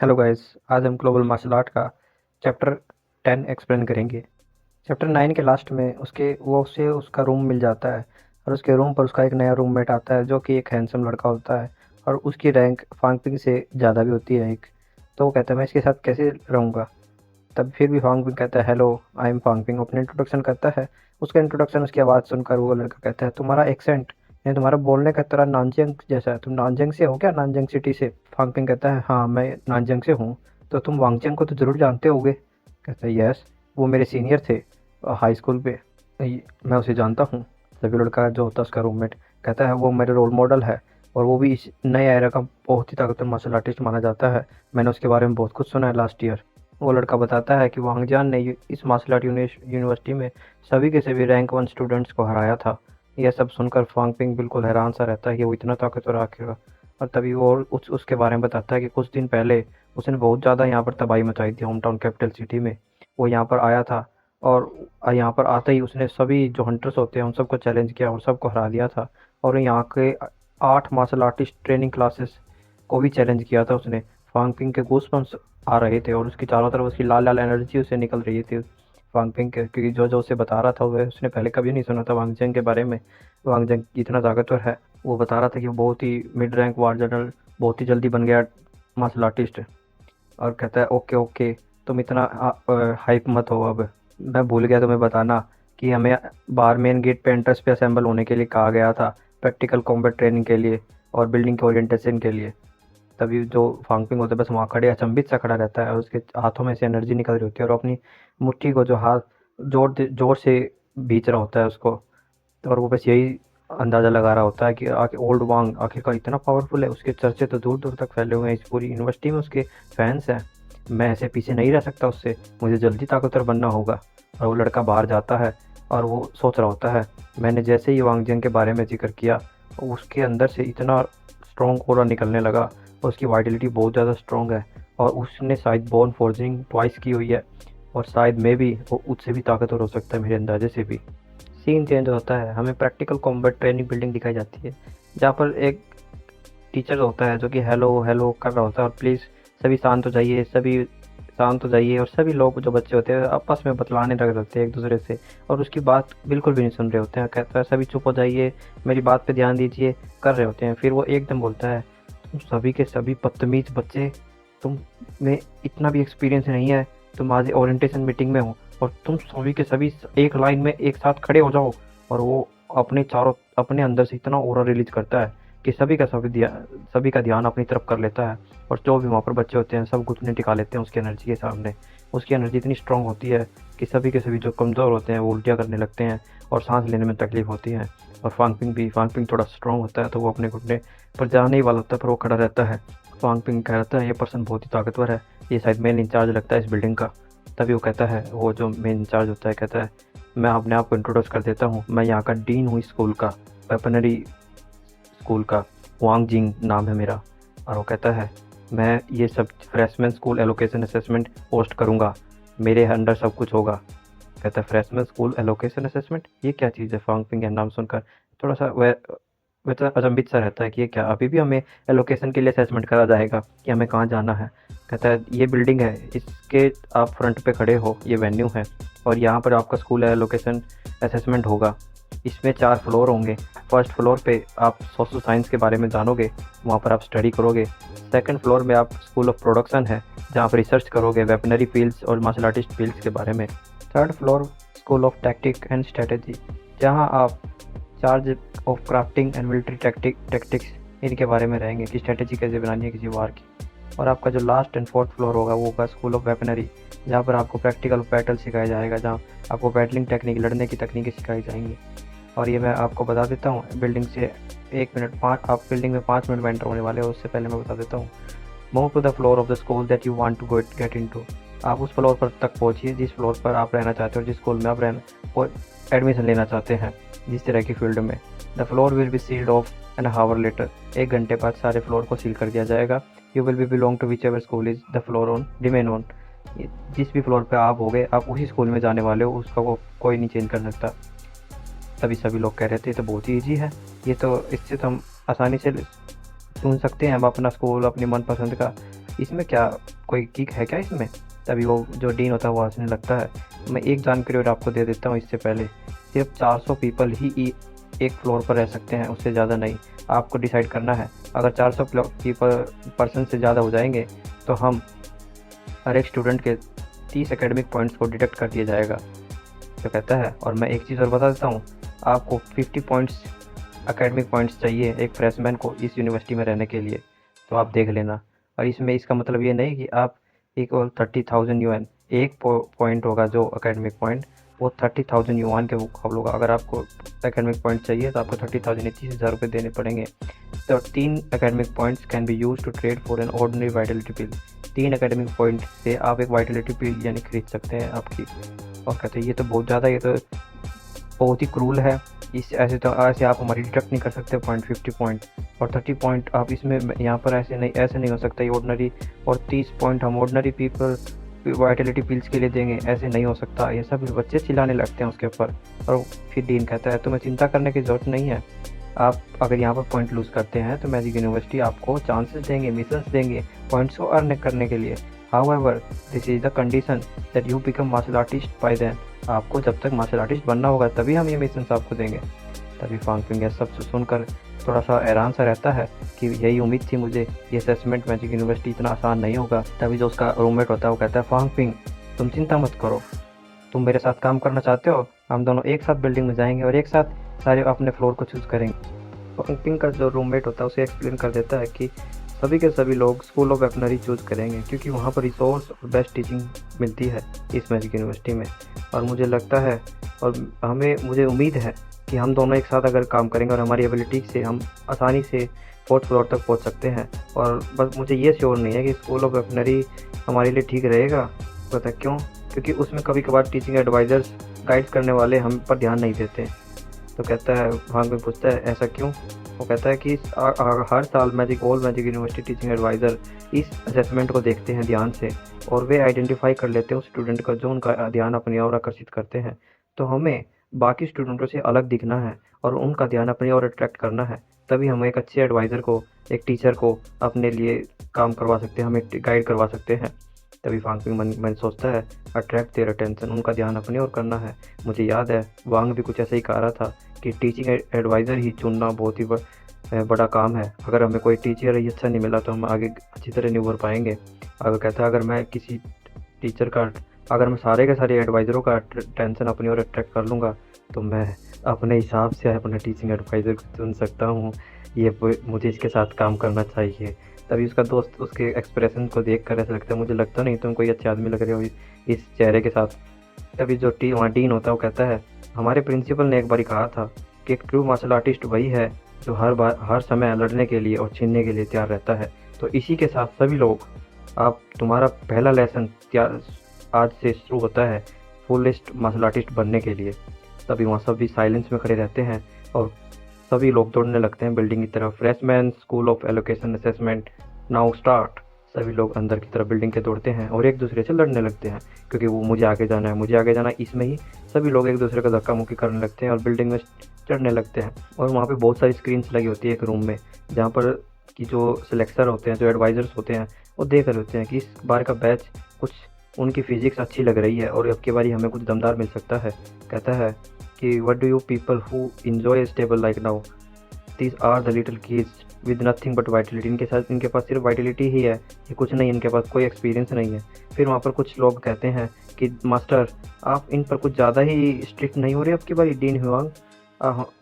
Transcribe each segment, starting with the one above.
Hello guys. आज हम global martial art का चैप्टर 10 एक्सप्लेन करेंगे। चैप्टर 9 के लास्ट में उसे उसका रूम मिल जाता है और उसके रूम पर उसका एक नया रूममेट आता है जो कि एक हैंडसम लड़का होता है और उसकी रैंक फांगपिंग से ज़्यादा भी होती है एक। तो वो कहता है मैं इसके साथ कैसे रहूँगा। तब फिर भी फांगपिंग कहता है हेलो आई एम फांगपिंग, अपने इंट्रोडक्शन करता है। उसका इंट्रोडक्शन उसकी आवाज़ सुनकर वो लड़का कहता है तुम्हारा एक्सेंट यानी तुम्हारा बोलने का तरह नानजेंग जैसा है, तुम नानजेंग से हो क्या, नानजेंग सिटी से। फांगपिंग कहता है हाँ मैं नानजेंग से हूँ। तो तुम वांगजेंग को तो ज़रूर जानते होगे। कहता है यस, वो मेरे सीनियर थे हाई स्कूल पे। मैं उसे जानता हूँ। तभी लड़का जो होता है उसका रूममेट कहता है वो मेरे रोल मॉडल है और वो भी इस नए एरा का बहुत ही ताकतवर मार्शल आर्टिस्ट माना जाता है। मैंने उसके बारे में बहुत कुछ सुना है लास्ट ईयर। वो लड़का बताता है कि वांग जान ने इस मार्शल आर्ट यूनिवर्सिटी में सभी के सभी रैंक वन स्टूडेंट्स को हराया था। यह सब सुनकर फांग पिंग बिल्कुल हैरान सा रहता है कि वो इतना ताकतवर आखिर। और तभी वो उसके बारे में बताता है कि कुछ दिन पहले उसने बहुत ज़्यादा यहाँ पर तबाही मचाई थी होम टाउन कैपिटल सिटी में। वो यहाँ पर आया था और यहाँ पर आते ही उसने सभी जो हंटर्स होते हैं उन सबको चैलेंज किया और सबको हरा दिया था। और यहाँ के 8 मार्शल आर्टिस्ट ट्रेनिंग क्लासेस को भी चैलेंज किया था उसने। फांग पिंग के गूज़बम्प्स आ रहे थे और उसकी चारों तरफ उसकी लाल लाल एनर्जी उसे निकल रही थी वांग पिंग के, क्योंकि जो जो उसे बता रहा था वह उसने पहले कभी नहीं सुना था वांग जंग के बारे में। वांग जंग इतना ताकतवर है। वो बता रहा था कि वो बहुत ही मिड रैंक वार जनरल बहुत ही जल्दी बन गया मार्शल आर्टिस्ट। और कहता है ओके ओके, तुम इतना हाइप मत हो अब। मैं भूल गया तुम्हें बताना कि हमें बाहर मेन गेट पे एंट्रेंस पे असेंबल होने के लिए कहा गया था, प्रैक्टिकल कॉम्बैट ट्रेनिंग के लिए और बिल्डिंग के ओरिएंटेशन के लिए। तभी जो फांगपिंग होता है बस वहाँ खड़े अचंभित सा खड़ा रहता है और उसके हाथों में से एनर्जी निकल रही होती है और अपनी मुट्ठी को जो हाथ जोर से भींच रहा होता है उसको। और वो बस यही अंदाज़ा लगा रहा होता है कि आखिर ओल्ड वांग आखिरकार इतना पावरफुल है। उसके चर्चे तो दूर दूर तक फैले हुए हैं, इस पूरी यूनिवर्सिटी में उसके फैंस हैं। मैं ऐसे पीछे नहीं रह सकता उससे, मुझे जल्दी ताकतवर बनना होगा। और वो लड़का बाहर जाता है और वो सोच रहा होता है मैंने जैसे ही वांग जंग के बारे में जिक्र किया उसके अंदर से इतना स्ट्रॉन्ग ऑरा निकलने लगा और उसकी वाइटलिटी बहुत ज़्यादा स्ट्रॉन्ग है। और उसने शायद बोन फोर्जिंग ट्वाइस की हुई है और शायद मैं भी वो उससे भी ताकतवर हो सकता है मेरे अंदाजे से भी। सीन चेंज होता है, हमें प्रैक्टिकल कॉम्बैट ट्रेनिंग बिल्डिंग दिखाई जाती है जहाँ पर एक टीचर होता है जो कि हेलो हेलो कर रहा होता है और प्लीज़ सभी शांत हो जाइए, सभी शांत हो जाइए। और सभी लोग जो बच्चे होते हैं आपस में बतलाने लग रहे होते हैं एक दूसरे से और उसकी बात बिल्कुल भी नहीं सुन रहे होते हैं। कहता है सभी चुप हो जाइए, मेरी बात पे ध्यान दीजिए, कर रहे होते हैं। फिर वो एकदम बोलता है तुम सभी के सभी बदतमीज बच्चे, तुम में इतना भी एक्सपीरियंस नहीं है, तुम आज ओरिएंटेशन मीटिंग में हो और तुम सभी के सभी एक लाइन में एक साथ खड़े हो जाओ। और वो अपने अंदर से इतना ऑरा रिलीज करता है कि सभी का ध्यान अपनी तरफ कर लेता है। और जो भी वहाँ पर बच्चे होते हैं सब घुटने टिका लेते हैं उसकी एनर्जी के सामने। उसकी एनर्जी इतनी स्ट्रांग होती है कि सभी के सभी जो कमज़ोर होते हैं वो उल्टियाँ करने लगते हैं और सांस लेने में तकलीफ होती है। और फांगपिंग थोड़ा स्ट्रांग होता है तो वो अपने घुटने पर जाने ही वाला होता है पर वो खड़ा रहता है। फांगपिंग कहता है ये पर्सन बहुत ही ताकतवर है, ये शायद मेन इंचार्ज लगता है इस बिल्डिंग का। तभी वो कहता है, वो जो मेन इंचार्ज होता है कहता है मैं अपने आप को इंट्रोड्यूस कर देता हूँ, मैं यहाँ का डीन हूँ स्कूल का, वेपनरी स्कूल का, वांग जिंग नाम है मेरा। और वो कहता है मैं ये सब freshman school allocation assessment post करूँगा, मेरे अंडर सब कुछ होगा। कहता है फ्रेशमैन स्कूल एलोकेशन असेसमेंट, ये क्या चीज़ है। फांगपिंग का नाम सुनकर थोड़ा सा वह तो अचंभित सा रहता है कि ये क्या, अभी भी हमें एलोकेशन के लिए असेसमेंट करा जाएगा कि हमें कहाँ जाना है। कहता है ये बिल्डिंग है, इसके आप फ्रंट पे खड़े हो, ये वेन्यू है और यहाँ पर आपका स्कूल एलोकेशन असेसमेंट होगा। इसमें 4 फ्लोर होंगे। फर्स्ट फ्लोर पे आप सोशल साइंस के बारे में जानोगे, वहाँ पर आप स्टडी करोगे। सेकंड फ्लोर में आप स्कूल ऑफ प्रोडक्शन है जहाँ पर रिसर्च करोगे वेपनरी फील्ड्स और मार्शल आर्टिस्ट फील्ड्स के बारे में। Third floor school of tactic and strategy, जहाँ आप charge of crafting and military tactics इनके बारे में रहेंगे कि स्ट्रेटेजी कैसे बनानी है किसी वार की। और आपका जो लास्ट एंड फोर्थ फ्लोर होगा वो होगा स्कूल ऑफ वेपनरी, जहाँ पर आपको प्रैक्टिकल बैटल सिखाया जाएगा, जहाँ आपको बैटलिंग टेक्निक, लड़ने की तकनीकें सिखाई जाएंगी। और ये मैं आपको बता देता हूँ बिल्डिंग से 1 मिनट 5, आप बिल्डिंग में 5 मिनट में एंटर होने वाले हो, उससे पहले मैं बता देता हूँ। Move to the floor of the school that you want to get into, आप उस फ्लोर पर तक पहुँचिए जिस फ्लोर पर आप रहना चाहते हो, जिस स्कूल में आप रहना और एडमिशन लेना चाहते हैं, जिस तरह की फील्ड में। The floor will be sealed off an hour later, 1 घंटे बाद सारे फ्लोर को सील कर दिया जाएगा। You will be belong to whichever school is the floor on remain on, जिस भी फ्लोर पे आप होगे आप उसी स्कूल में जाने वाले हो, उसका वो कोई नहीं चेंज कर सकता। तभी सभी लोग कह रहे थे तो बहुत ही ईजी है ये तो, इससे तो हम आसानी से चुन सकते हैं हम अपना स्कूल अपनी मनपसंद का। इसमें क्या कोई किक है क्या इसमें? तभी वो जो डीन होता है वो हंसने लगता है। मैं एक जानकारी और आपको दे देता हूँ इससे पहले, सिर्फ 400 पीपल ही एक फ्लोर पर रह सकते हैं, उससे ज़्यादा नहीं। आपको डिसाइड करना है। अगर 400 पीपल पर्सन से ज़्यादा हो जाएंगे तो हम हर एक स्टूडेंट के 30 एकेडमिक पॉइंट्स को डिडक्ट कर दिया जाएगा, जो कहता है। और मैं एक चीज़ और बता देता हूँ, आपको 50 पॉइंट्स एकेडमिक पॉइंट्स चाहिए एक फ्रेशमैन को इस यूनिवर्सिटी में रहने के लिए, तो आप देख लेना। और इसमें इसका मतलब ये नहीं कि आप इक्वल 30,000 यूएन, एक पॉइंट होगा जो एकेडमिक पॉइंट, वो 30,000 युआन के मुकाबले होगा। अगर आपको एकेडमिक पॉइंट चाहिए तो आपको 30,000 30,000 रुपये देने पड़ेंगे। तो 3 academic points can be use to trade for an ordinary vitality pill. 3 academic point से आप एक वाइटलिटी पिल यानी खरीद सकते हैं आपकी। और कहते हैं ये तो बहुत ज़्यादा, ये तो बहुत ही क्रूल है। इस ऐसे आप हमारी डिडक्ट नहीं कर सकते पॉइंट, 50 पॉइंट और 30 पॉइंट आप इसमें यहाँ पर ऐसे नहीं हो सकता ये ऑर्डिनरी। और 30 पॉइंट हम ऑर्डिनरी पीपल वाइटलिटी पिल्स के लिए देंगे, ऐसे नहीं हो सकता। ये सब बच्चे चिल्लाने लगते हैं उसके ऊपर। और फिर डीन कहता है तुम्हें चिंता करने की ज़रूरत नहीं है, आप अगर यहाँ पर पॉइंट लूज़ करते हैं तो मैजिक यूनिवर्सिटी आपको चांसेस देंगे, मिशंस देंगे पॉइंट्स को अर्न करने के लिए। However this is the condition that you become martial artist by then. आपको जब तक मार्शल आर्टिस्ट बनना होगा तभी हम ये मिशंस आपको देंगे। तभी फांग पिंग सब सुनकर थोड़ा सा हैरान सा रहता है कि यही उम्मीद थी मुझे, ये असेसमेंट मैजिक यूनिवर्सिटी इतना आसान नहीं होगा। तभी जो उसका रूममेट होता है वो कहता है फांग पिंग तुम चिंता मत करो, तुम मेरे साथ काम करना चाहते हो, हम दोनों एक साथ बिल्डिंग में जाएंगे और एक साथ सारे अपने फ्लोर को चूज़ करेंगे। फांग पिंग का जो रूममेट होता है उसे एक्सप्लेन कर देता है कि सभी के सभी लोग स्कूल ऑफ वेटनरी चूज़ करेंगे क्योंकि वहाँ पर रिसोर्स और बेस्ट टीचिंग मिलती है इस मैजिक यूनिवर्सिटी में। और मुझे लगता है और मुझे उम्मीद है कि हम दोनों एक साथ अगर काम करेंगे और हमारी एबिलिटी से हम आसानी से 4th फ्लोर तक पहुंच सकते हैं। और बस मुझे ये श्योर नहीं है कि स्कूल ऑफ वेटनरी हमारे लिए ठीक रहेगा। पता क्यों? क्योंकि उसमें कभी कभार टीचिंग एडवाइज़र्स गाइड करने वाले हम पर ध्यान नहीं देते। तो कहता है भांग में पूछता है ऐसा क्यों? वो कहता है कि हर साल मैजिक यूनिवर्सिटी टीचिंग एडवाइज़र इस असेसमेंट को देखते हैं ध्यान से और वे आइडेंटिफाई कर लेते हैं उस स्टूडेंट का जो उनका ध्यान अपनी ओर आकर्षित करते हैं। तो हमें बाकी स्टूडेंटों से अलग दिखना है और उनका ध्यान अपनी ओर अट्रैक्ट करना है, तभी हम एक अच्छे एडवाइज़र को, एक टीचर को अपने लिए काम करवा सकते हैं, हमें गाइड करवा सकते हैं। तभी फांगपिंग मन सोचता है अट्रैक्ट देयर अटेंशन, उनका ध्यान अपनी ओर करना है। मुझे याद है वांग भी कुछ ऐसा ही कह रहा था कि टीचिंग एडवाइज़र ही चुनना बहुत ही बड़ा काम है। अगर हमें कोई टीचर ही अच्छा नहीं मिला तो हम आगे अच्छी तरह नहीं उभर पाएंगे। अगर कहता है अगर मैं किसी टीचर का, अगर मैं सारे के सारे एडवाइज़रों का टेंशन अपनी ओर अट्रैक्ट कर लूँगा तो मैं अपने हिसाब से अपने टीचिंग एडवाइज़र को चुन सकता हूँ। ये मुझे इसके साथ काम करना चाहिए। तभी उसका दोस्त उसके एक्सप्रेशन को देख कर ऐसा लगता है मुझे लगता नहीं तुम कोई अच्छे आदमी लग रहे हो इस चेहरे के साथ। तभी जो वहाँ डीन होता है वो कहता है हमारे प्रिंसिपल ने एक बार कहा था कि एक ट्रू मार्शल आर्टिस्ट वही है जो हर समय लड़ने के लिए और छीनने के लिए तैयार रहता है। तो इसी के साथ सभी लोग, आप तुम्हारा पहला लेसन आज से शुरू होता है फुलेस्ट मार्शल आर्टिस्ट बनने के लिए। तभी वहाँ सभी साइलेंस में खड़े रहते हैं और सभी लोग दौड़ने लगते हैं बिल्डिंग की तरफ। Freshman school of allocation assessment now start. सभी लोग अंदर की तरफ बिल्डिंग के दौड़ते हैं और एक दूसरे से लड़ने लगते हैं क्योंकि वो मुझे आगे जाना है, मुझे आगे जाना है। इसमें ही सभी लोग एक दूसरे का धक्का मुक्की करने लगते हैं और बिल्डिंग में चढ़ने लगते हैं। और वहाँ पे बहुत सारी स्क्रीन्स लगी होती है एक रूम में, जहाँ पर कि जो सिलेक्टर होते हैं, जो एडवाइज़र्स होते हैं, वो देख रहे होते हैं कि इस बार का बैच कुछ उनकी फिजिक्स अच्छी लग रही है और अब की बारी हमें कुछ दमदार मिल सकता है। कहता है कि what do you people who enjoy stable like now, these are the little kids with nothing but vitality. इनके पास सिर्फ वाइटलिटी ही है, ये कुछ नहीं, इनके पास कोई एक्सपीरियंस नहीं है। फिर वहाँ पर कुछ लोग कहते हैं कि मास्टर आप इन पर कुछ ज़्यादा ही स्ट्रिक्ट नहीं हो रहे अब की बारी डीन हुआंग।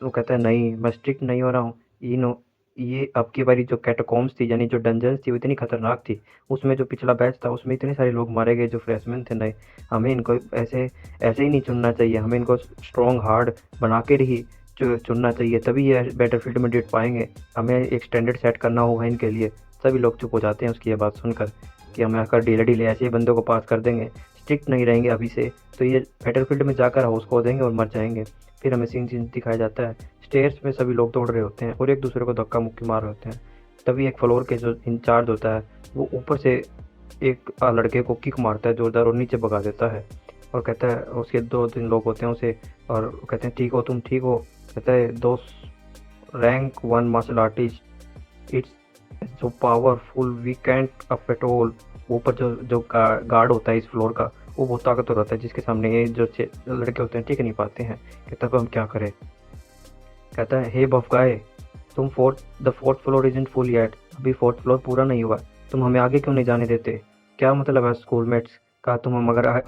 वो कहता है नहीं मैं स्ट्रिक्ट नहीं हो रहा हूँ, ये अब की बारी जो कैटाकॉम्स थी यानी जो डंजन्स थी वो इतनी खतरनाक थी, उसमें जो पिछला बैच था उसमें इतने सारे लोग मारे गए जो फ्रेशमैन थे नए। हमें इनको ऐसे ही नहीं चुनना चाहिए, हमें इनको स्ट्रॉन्ग हार्ड बना के ही चुनना चाहिए, तभी ये बैटलफील्ड में डेट पाएंगे। हमें एक स्टैंडर्ड सेट करना होगा इनके लिए। सभी लोग चुप हो जाते हैं उसकी ये बात सुनकर कि हम आकर ढीले ऐसे ही बंदों को पास कर देंगे, स्ट्रिक्ट नहीं रहेंगे अभी से तो ये बैटलफील्ड में जाकर हाउस खो देंगे और मर जाएंगे। फिर हमें सीन दिखाया जाता है स्टेयर्स में सभी लोग दौड़ रहे होते हैं और एक दूसरे को धक्का मुक्की मार रहे होते हैं। तभी एक फ्लोर के जो इंचार्ज होता है वो ऊपर से एक लड़के को किक मारता है जोरदार और नीचे भगा देता है और कहता है, उसके 2-3 लोग होते हैं उसे और कहते हैं ठीक हो तुम ठीक हो? कहता है दोस्त रैंक 1 मार्शल आर्टिस्ट इट्स जो powerful we can't up at all. ऊपर जो जो गार्ड होता है इस फ्लोर का, वो बहुत ताकतवर होता है, जिसके सामने ये जो लड़के होते हैं टिक नहीं पाते हैं कि तब हम क्या करें। कहता है, हे बफ गाय, तुम the fourth floor is in full yet, अभी फोर्थ फ्लोर पूरा नहीं हुआ, तुम हमें आगे क्यों नहीं जाने देते? क्या मतलब है स्कूलमेट्स का, तुम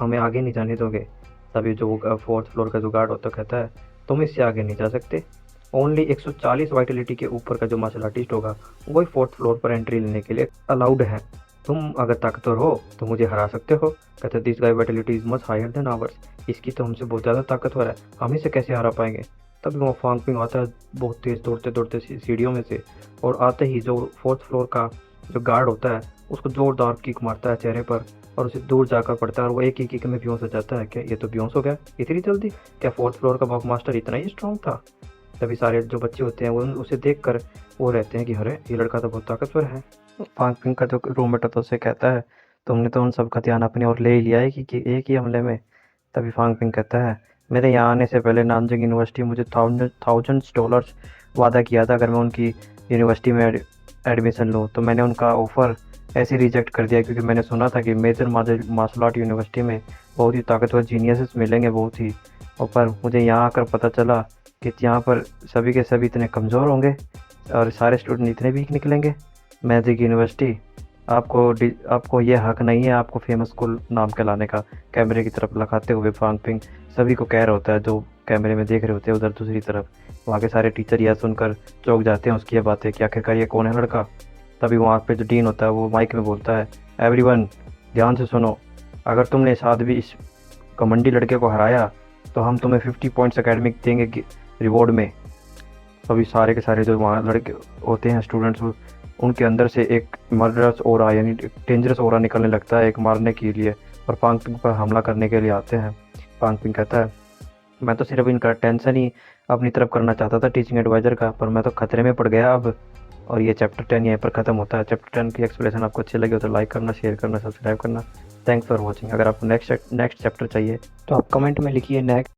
हमें आगे नहीं जाने दोगे? तभी जो फोर्थ फ्लोर का जो गार्ड होता है कहता है, तुम इससे आगे नहीं जा सकते। ओनली 140 वाइटलिटी के ऊपर का जो मार्शल आर्टिस्ट होगा वही फोर्थ फ्लोर पर एंट्री लेने के लिए अलाउड है। तुम अगर ताकतवर हो तो मुझे हरा सकते हो। कहते, this guy vitality is much higher than ours, इसकी तो हमसे बहुत ज़्यादा ताकतवर है, हम इसे कैसे हरा पाएंगे? तभी वहाँ फांग पिंग आता है बहुत तेज़ दौड़ते दौड़ते सीढ़ियों में से, और आते ही जो फोर्थ फ्लोर का जो गार्ड होता है उसको जोरदार किक मारता है चेहरे पर, और उसे दूर जाकर पड़ता है, और वो एक ही किक में बेहोश हो जाता है। क्या ये तो बेहोश हो गया इतनी जल्दी? क्या फोर्थ फ्लोर का बफ मास्टर इतना ही स्ट्रांग था? तभी सारे जो बच्चे होते हैं वो उसे देखकर वो रहते हैं कि अरे ये लड़का तो बहुत ताकतवर है। फांग पिंग का जो रूममेट होता है उसे कहता है, तुमने तो उन सबका ध्यान अपनी ओर ले ही लिया है कि एक ही हमले में। तभी फांग पिंग कहता है, मेरे यहाँ आने से पहले नानजिंग यूनिवर्सिटी मुझे थाउजेंड्स डॉलर्स वादा किया था अगर मैं उनकी यूनिवर्सिटी में एडमिशन लूँ, तो मैंने उनका ऑफ़र ऐसे रिजेक्ट कर दिया क्योंकि मैंने सुना था कि मेजर मार्शल आर्ट यूनिवर्सिटी में बहुत ही ताकतवर जीनियसेस मिलेंगे बहुत ही, और पर मुझे यहाँ आकर पता चला कि यहाँ पर सभी के सभी इतने कमज़ोर होंगे और सारे स्टूडेंट इतने वीक निकलेंगे। मैजिक यूनिवर्सिटी, आपको ये हक नहीं है आपको फेमस स्कूल नाम कहलाने का। कैमरे की तरफ लगाते हुए फांग पिंग सभी को कह रहा होता है जो कैमरे में देख रहे होते हैं उधर दूसरी तरफ। वहाँ के सारे टीचर यह सुनकर चौंक जाते हैं उसकी ये बातें कि आखिरकार ये कौन है लड़का। तभी वहाँ पे जो डीन होता है वो माइक में बोलता है, एवरीवन ध्यान से सुनो, अगर तुमने इस आदमी इस कमंडी लड़के को हराया तो हम तुम्हें 50 पॉइंट्स एकेडमिक देंगे रिवॉर्ड में। तभी सारे के सारे जो वहाँ लड़के होते हैं स्टूडेंट्स, उनके अंदर से एक मर्डरस ओरा यानी डेंजरस ओरा निकलने लगता है एक मारने के लिए, और फांग पिंग पर हमला करने के लिए आते हैं। फांग पिंग कहता है, मैं तो सिर्फ इनका टेंशन ही अपनी तरफ करना चाहता था टीचिंग एडवाइज़र का, पर मैं तो खतरे में पड़ गया अब। और ये चैप्टर 10 यहीं पर ख़त्म होता है। चैप्टर 10 की एक्सप्लेनेशन आपको अच्छी लगी हो तो लाइक करना, शेयर करना, सब्सक्राइब करना। Thanks for watching. अगर आपको नेक्स्ट चैप्टर चाहिए तो आप कमेंट में लिखिए नेक्स्ट।